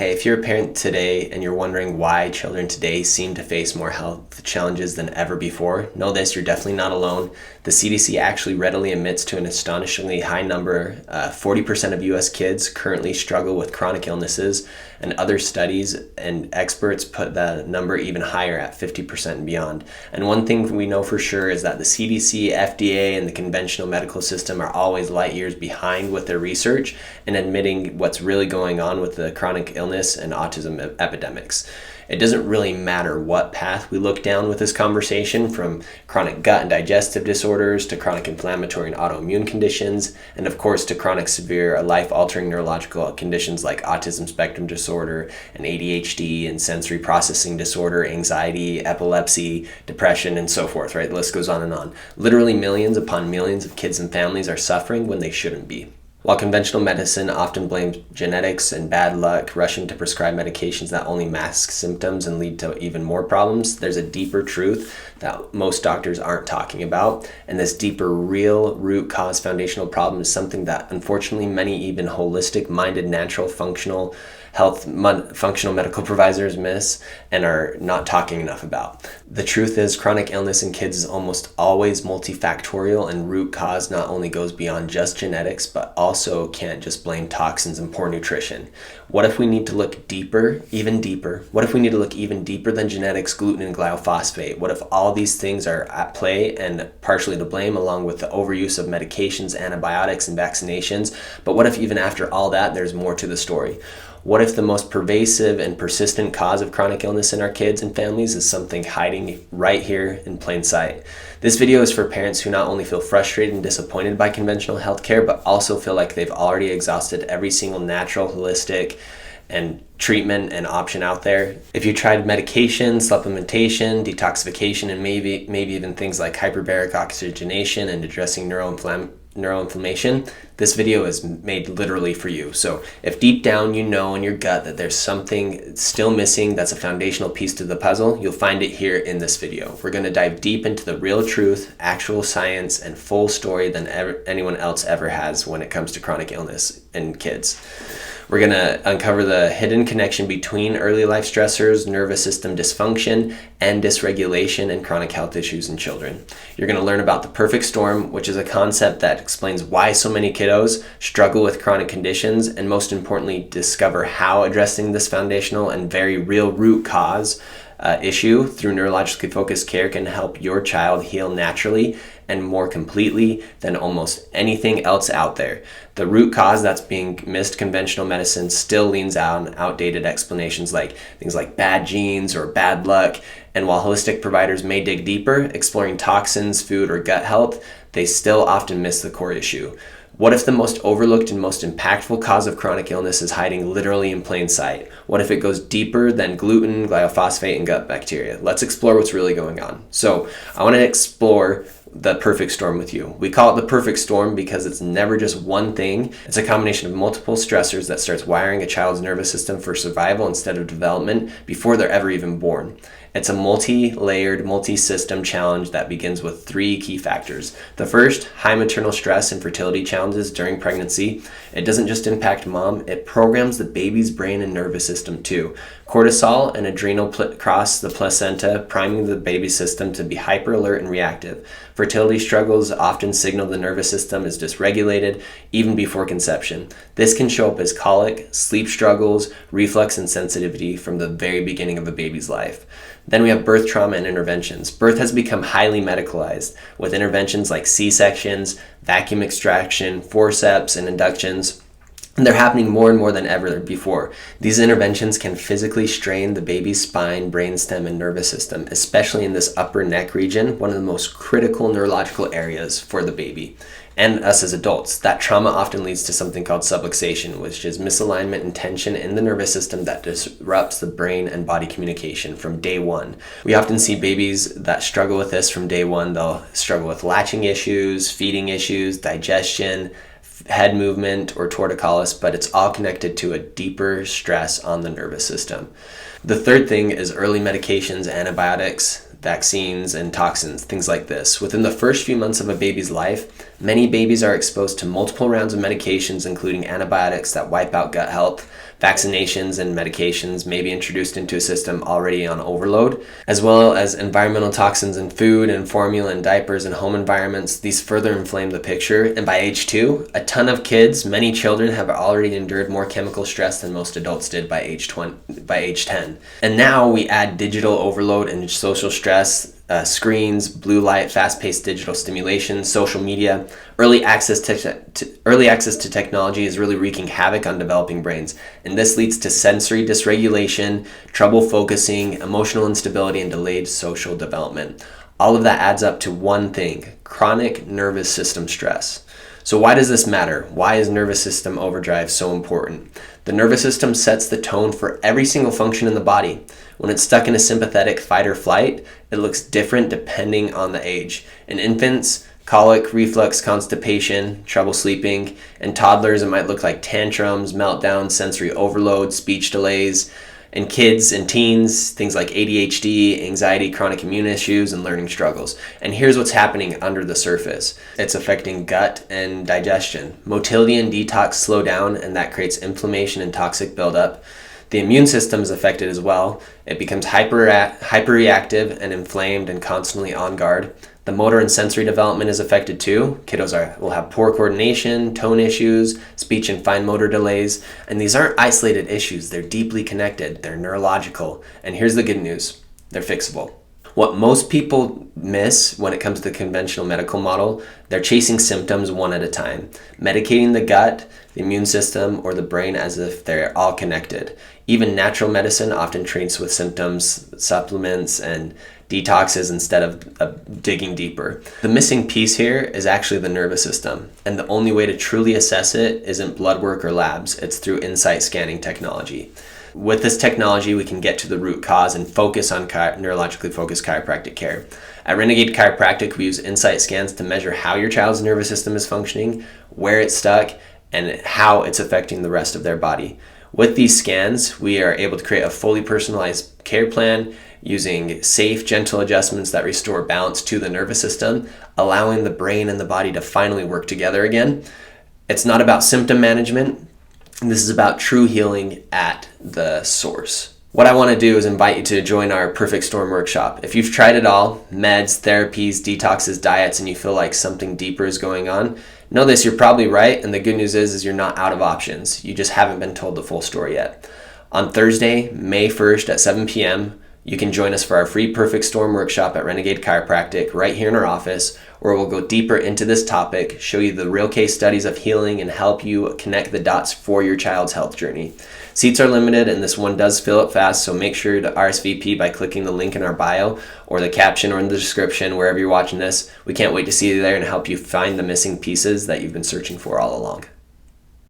Hey, if you're a parent today and you're wondering why children today seem to face more health challenges than ever before, know this, you're definitely not alone. The CDC actually readily admits to an astonishingly high number. 40% of US kids currently struggle with chronic illnesses, and other studies and experts put the number even higher at 50% and beyond. And one thing we know for sure is that the CDC, FDA, and the conventional medical system are always light years behind with their research and admitting what's really going on with the chronic illness and autism epidemics. It doesn't really matter what path we look down with this conversation, from chronic gut and digestive disorders to chronic inflammatory and autoimmune conditions, and of course to chronic severe life-altering neurological conditions like autism spectrum disorder and ADHD and sensory processing disorder, anxiety, epilepsy, depression, and so forth, right? The list goes on and on. Literally millions upon millions of kids and families are suffering when they shouldn't be. While conventional medicine often blames genetics and bad luck, rushing to prescribe medications that only mask symptoms and lead to even more problems, there's a deeper truth that most doctors aren't talking about. And this deeper, real root cause foundational problem is something that unfortunately many even holistic-minded, natural, functional functional medical providers miss and are not talking enough about. The truth is, chronic illness in kids is almost always multifactorial, and root cause not only goes beyond just genetics, but also can't just blame toxins and poor nutrition. What if we need to look deeper, even deeper? What if we need to look even deeper than genetics, gluten, and glyphosate? What if all these things are at play and partially to blame, along with the overuse of medications, antibiotics, and vaccinations? But what if even after all that, there's more to the story? What if the most pervasive and persistent cause of chronic illness in our kids and families is something hiding right here in plain sight? This video is for parents who not only feel frustrated and disappointed by conventional healthcare, but also feel like they've already exhausted every single natural, holistic, and treatment and option out there. If you tried medication, supplementation, detoxification, and maybe even things like hyperbaric oxygenation and addressing neuroinflammation, this video is made literally for you. So if deep down you know in your gut that there's something still missing that's a foundational piece to the puzzle, you'll find it here in this video. We're going to dive deep into the real truth, actual science, and full story than anyone else ever has when it comes to chronic illness in kids. We're going to uncover the hidden connection between early life stressors, nervous system dysfunction, and dysregulation and chronic health issues in children. You're going to learn about the perfect storm, which is a concept that explains why so many kiddos struggle with chronic conditions, and most importantly, discover how addressing this foundational and very real root cause issue through neurologically focused care can help your child heal naturally and more completely than almost anything else out there. The root cause that's being missed, conventional medicine still leans on outdated explanations like things like bad genes or bad luck. And while holistic providers may dig deeper, exploring toxins, food, or gut health, they still often miss the core issue. What if the most overlooked and most impactful cause of chronic illness is hiding literally in plain sight? What if it goes deeper than gluten, glyphosate, and gut bacteria? Let's explore what's really going on. So I want to explore the perfect storm with you. We call it the perfect storm because it's never just one thing. It's a combination of multiple stressors that starts wiring a child's nervous system for survival instead of development before they're ever even born. It's a multi-layered, multi-system challenge that begins with three key factors. The first, high maternal stress and fertility challenges during pregnancy. It doesn't just impact mom, it programs the baby's brain and nervous system too. Cortisol and adrenal cross the placenta, priming the baby's system to be hyper alert and reactive. Fertility struggles often signal the nervous system is dysregulated even before conception. This can show up as colic, sleep struggles, reflux, and sensitivity from the very beginning of a baby's life. Then we have birth trauma and interventions. Birth has become highly medicalized, with interventions like C-sections, vacuum extraction, forceps, and inductions. And they're happening more and more than ever before. These interventions can physically strain the baby's spine, brainstem, and nervous system, especially in this upper neck region, one of the most critical neurological areas for the baby and us as adults. That trauma often leads to something called subluxation, which is misalignment and tension in the nervous system that disrupts the brain and body communication from day one. We often see babies that struggle with this from day one. They'll struggle with latching issues, feeding issues, digestion, head movement, or torticollis, but it's all connected to a deeper stress on the nervous system. The third thing is early medications, antibiotics, vaccines, and toxins, things like this. Within the first few months of a baby's life, many babies are exposed to multiple rounds of medications, including antibiotics that wipe out gut health, vaccinations and medications may be introduced into a system already on overload, as well as environmental toxins in food and formula and diapers and home environments. These further inflame the picture, and by age 2, a ton of kids, many children, have already endured more chemical stress than most adults did by age 10. And now we add digital overload and social stress, screens, blue light, fast-paced digital stimulation, social media. Early access to technology is really wreaking havoc on developing brains, and this leads to sensory dysregulation, trouble focusing, emotional instability, and delayed social development. All of that adds up to one thing: chronic nervous system stress. So why does this matter? Why is nervous system overdrive so important? The nervous system sets the tone for every single function in the body. When it's stuck in a sympathetic fight or flight, it looks different depending on the age. In infants, colic, reflux, constipation, trouble sleeping. In toddlers, it might look like tantrums, meltdowns, sensory overload, speech delays. In kids and teens, things like ADHD, anxiety, chronic immune issues, and learning struggles. And here's what's happening under the surface. It's affecting gut and digestion. Motility and detox slow down, and that creates inflammation and toxic buildup. The immune system is affected as well. It becomes hyperreactive and inflamed and constantly on guard. The motor and sensory development is affected too. Kiddos will have poor coordination, tone issues, speech and fine motor delays. And these aren't isolated issues. They're deeply connected. They're neurological. And here's the good news: they're fixable. What most people miss when it comes to the conventional medical model, they're chasing symptoms one at a time, medicating the gut, the immune system, or the brain as if they're all connected. Even natural medicine often treats with symptoms, supplements, and detoxes instead of digging deeper. The missing piece here is actually the nervous system, and the only way to truly assess it isn't blood work or labs, it's through insight scanning technology. With this technology, we can get to the root cause and focus on neurologically focused chiropractic care. At Renegade Chiropractic, we use insight scans to measure how your child's nervous system is functioning, where it's stuck, and how it's affecting the rest of their body. With these scans, we are able to create a fully personalized care plan using safe, gentle adjustments that restore balance to the nervous system, allowing the brain and the body to finally work together again. It's not about symptom management. This is about true healing at the source. What I want to do is invite you to join our Perfect Storm workshop. If you've tried it all, meds, therapies, detoxes, diets, and you feel like something deeper is going on, know this: you're probably right, and the good news is you're not out of options. You just haven't been told the full story yet. On Thursday, May 1st at 7 p.m., you can join us for our free Perfect Storm workshop at Renegade Chiropractic right here in our office, where we'll go deeper into this topic, show you the real case studies of healing, and help you connect the dots for your child's health journey. Seats are limited, and this one does fill up fast, so make sure to RSVP by clicking the link in our bio or the caption or in the description wherever you're watching this. We can't wait to see you there and help you find the missing pieces that you've been searching for all along.